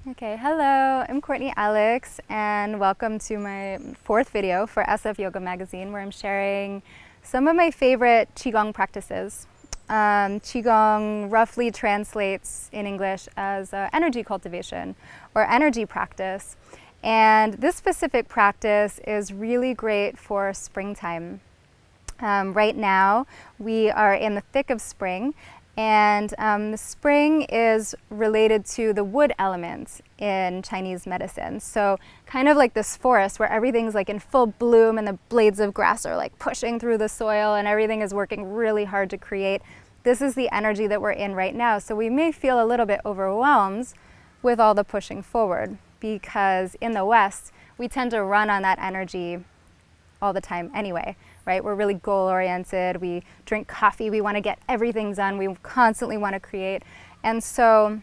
Okay, hello, I'm Courtney Alex, and welcome to my fourth video for SF Yoga Magazine, where I'm sharing some of my favorite QiGong practices. QiGong roughly translates in English as energy cultivation or energy practice. And this specific practice is really great for springtime. Right now, we are in the thick of spring, and the spring is related to the wood element in Chinese medicine. So kind of like this forest where everything's like in full bloom and the blades of grass are like pushing through the soil and everything is working really hard to create. This is the energy that we're in right now. So we may feel a little bit overwhelmed with all the pushing forward, because in the West, we tend to run on that energy all the time anyway, right? We're really goal-oriented. We drink coffee. We want to get everything done. We constantly want to create. And so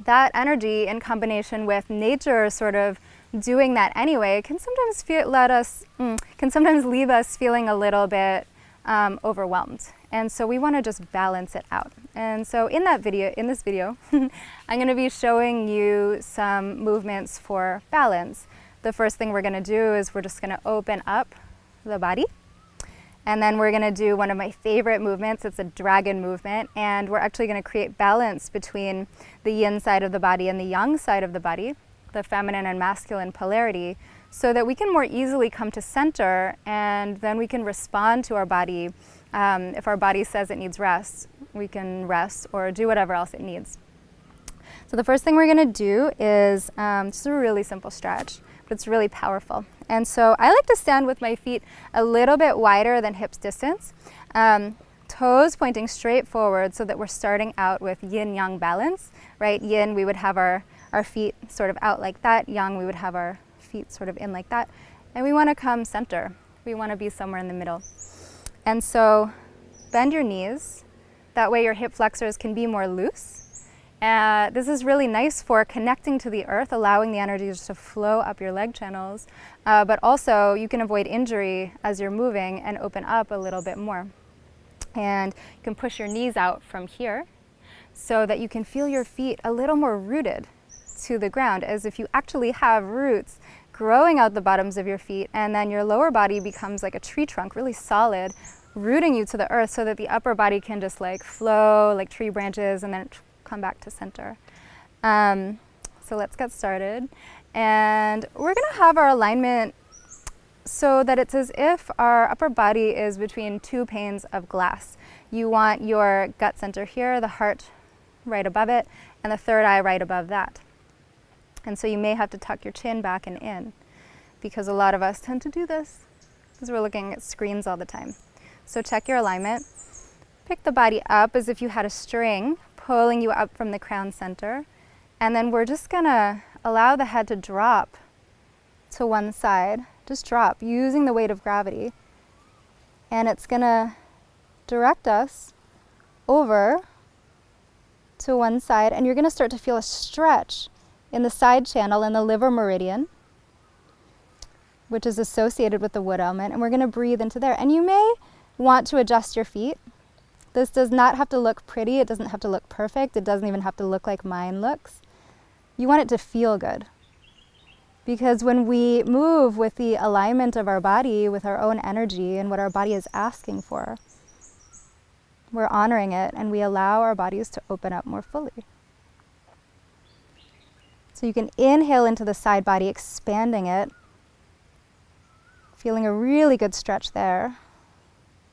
that energy in combination with nature sort of doing that anyway can sometimes leave us feeling a little bit overwhelmed. And so we want to just balance it out. And so in this video, I'm going to be showing you some movements for balance. The first thing we're going to do is we're just going to open up the body. And then we're going to do one of my favorite movements. It's a dragon movement. And we're actually going to create balance between the yin side of the body and the yang side of the body, the feminine and masculine polarity, so that we can more easily come to center, and then we can respond to our body. If our body says it needs rest, we can rest or do whatever else it needs. So the first thing we're going to do is just a really simple stretch, but it's really powerful. And so I like to stand with my feet a little bit wider than hips distance, toes pointing straight forward, so that we're starting out with Yin Yang Balance, right? Yin, we would have our feet sort of out like that. Yang, we would have our feet sort of in like that. And we want to come center. We want to be somewhere in the middle. And so bend your knees. That way your hip flexors can be more loose. This is really nice for connecting to the earth, allowing the energy just to flow up your leg channels. But also you can avoid injury as you're moving and open up a little bit more. And you can push your knees out from here so that you can feel your feet a little more rooted to the ground, as if you actually have roots growing out the bottoms of your feet, and then your lower body becomes like a tree trunk, really solid, rooting you to the earth, so that the upper body can just like flow like tree branches and then come back to center. So let's get started. And we're going to have our alignment so that it's as if our upper body is between two panes of glass. You want your gut center here, the heart right above it, and the third eye right above that. And so you may have to tuck your chin back and in, because a lot of us tend to do this because we're looking at screens all the time. So check your alignment. Pick the body up as if you had a string pulling you up from the crown center. And then we're just going to allow the head to drop to one side. Just drop using the weight of gravity. And it's going to direct us over to one side. And you're going to start to feel a stretch in the side channel in the liver meridian, which is associated with the wood element. And we're going to breathe into there. And you may want to adjust your feet. This does not have to look pretty. It doesn't have to look perfect. It doesn't even have to look like mine looks. You want it to feel good. Because when we move with the alignment of our body, with our own energy and what our body is asking for, we're honoring it, and we allow our bodies to open up more fully. So you can inhale into the side body, expanding it, feeling a really good stretch there.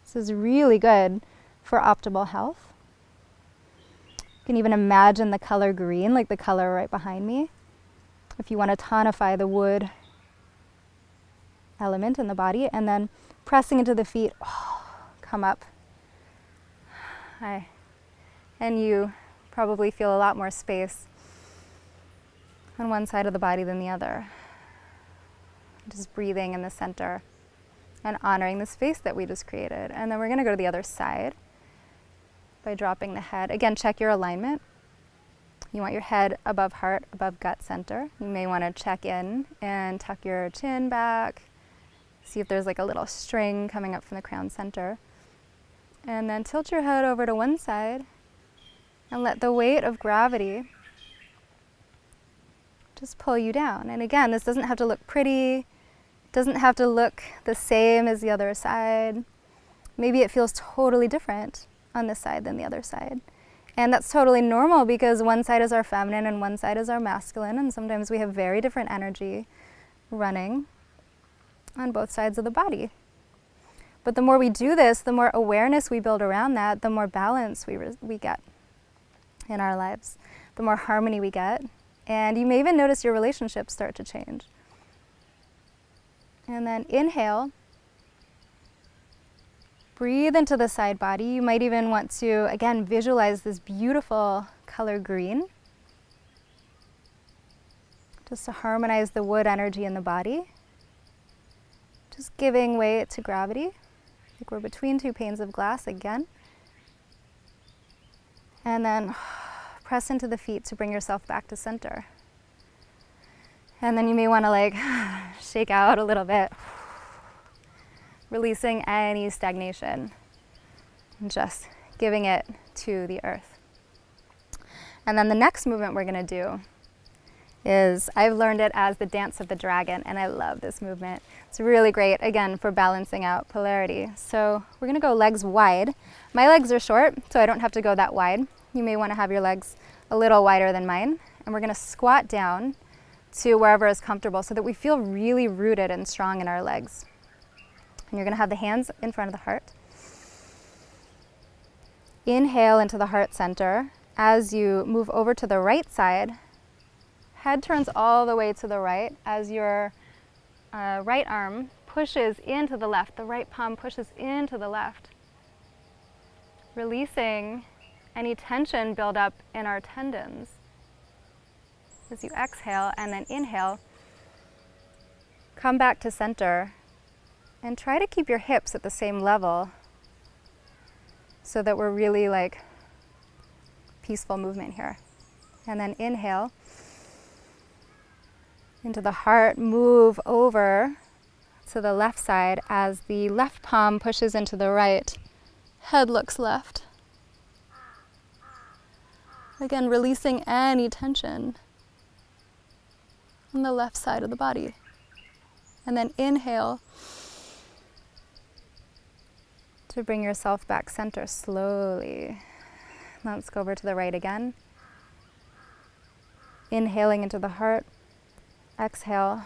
This is really good for optimal health. You can even imagine the color green, like the color right behind me, if you want to tonify the wood element in the body. And then pressing into the feet, come up. Hi. And you probably feel a lot more space on one side of the body than the other. Just breathing in the center and honoring the space that we just created. And then we're going to go to the other side by dropping the head. Again, check your alignment. You want your head above heart, above gut center. You may want to check in and tuck your chin back. See if there's like a little string coming up from the crown center. And then tilt your head over to one side and let the weight of gravity just pull you down. And again, this doesn't have to look pretty, doesn't have to look the same as the other side. Maybe it feels totally different on this side than the other side. And that's totally normal because one side is our feminine and one side is our masculine, and sometimes we have very different energy running on both sides of the body. But the more we do this, the more awareness we build around that, the more balance we get in our lives, the more harmony we get. And you may even notice your relationships start to change. And then inhale. Breathe into the side body. You might even want to, again, visualize this beautiful color green, just to harmonize the wood energy in the body. Just giving way to gravity. Like we're between two panes of glass again. And then press into the feet to bring yourself back to center. And then you may want to like shake out a little bit, releasing any stagnation and just giving it to the earth. And then the next movement we're going to do is, I've learned it as the dance of the dragon, and I love this movement. It's really great, again, for balancing out polarity. So we're going to go legs wide. My legs are short, so I don't have to go that wide. You may want to have your legs a little wider than mine. And we're going to squat down to wherever is comfortable so that we feel really rooted and strong in our legs. And you're going to have the hands in front of the heart. Inhale into the heart center. As you move over to the right side, head turns all the way to the right as your right arm pushes into the left. The right palm pushes into the left. Releasing any tension build up in our tendons. As you exhale and then inhale, come back to center and try to keep your hips at the same level so that we're really like peaceful movement here. And then inhale into the heart, move over to the left side as the left palm pushes into the right. Head looks left. Again, releasing any tension on the left side of the body. And then inhale to bring yourself back center slowly. Let's go over to the right again. Inhaling into the heart. Exhale.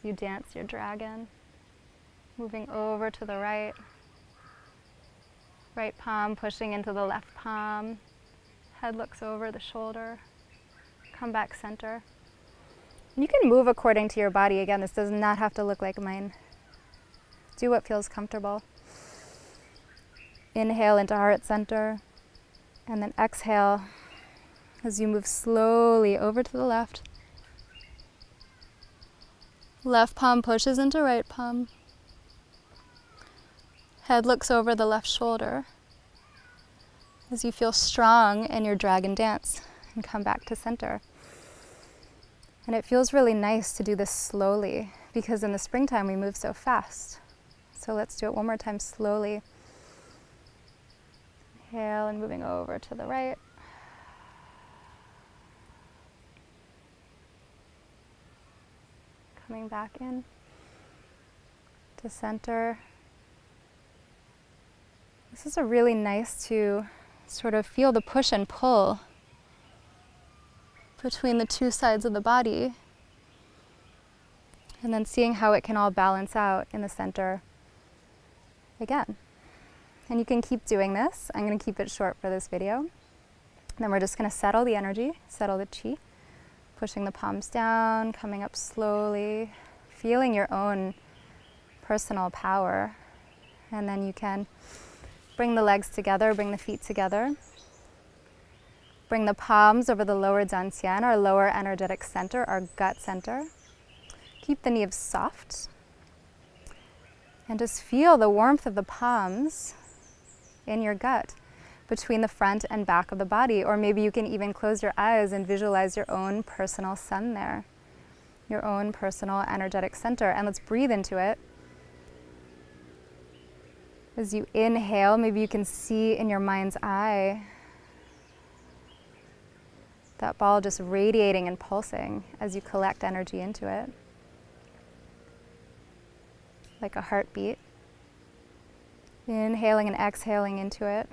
You dance your dragon. Moving over to the right. Right palm pushing into the left palm. Head looks over the shoulder. Come back center. And you can move according to your body. Again, this does not have to look like mine. Do what feels comfortable. Inhale into heart center. And then exhale as you move slowly over to the left. Left palm pushes into right palm. Head looks over the left shoulder as you feel strong in your dragon dance and come back to center. And it feels really nice to do this slowly because in the springtime we move so fast. So let's do it one more time slowly. Inhale and moving over to the right. Coming back in to center. This is a really nice to sort of feel the push and pull between the two sides of the body, and then seeing how it can all balance out in the center again. And you can keep doing this. I'm going to keep it short for this video. And then we're just going to settle the energy, settle the chi, pushing the palms down, coming up slowly, feeling your own personal power. And then you can bring the legs together, bring the feet together. Bring the palms over the lower dantian, our lower energetic center, our gut center. Keep the knees soft. And just feel the warmth of the palms in your gut between the front and back of the body. Or maybe you can even close your eyes and visualize your own personal sun there, your own personal energetic center. And let's breathe into it. As you inhale, maybe you can see in your mind's eye That ball just radiating and pulsing as you collect energy into it, like a heartbeat. Inhaling and exhaling into it,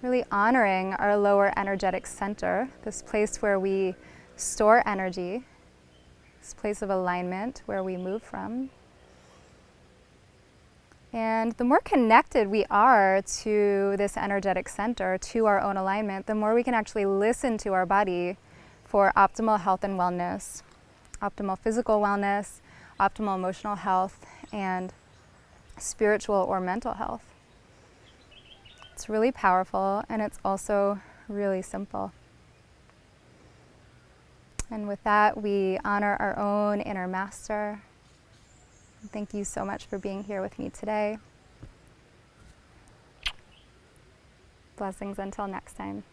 really honoring our lower energetic center, this place where we store energy, this place of alignment where we move from. And the more connected we are to this energetic center, to our own alignment, the more we can actually listen to our body for optimal health and wellness, optimal physical wellness, optimal emotional health, and spiritual or mental health. It's really powerful, and it's also really simple. And with that, we honor our own inner master. Thank you so much for being here with me today. Blessings until next time.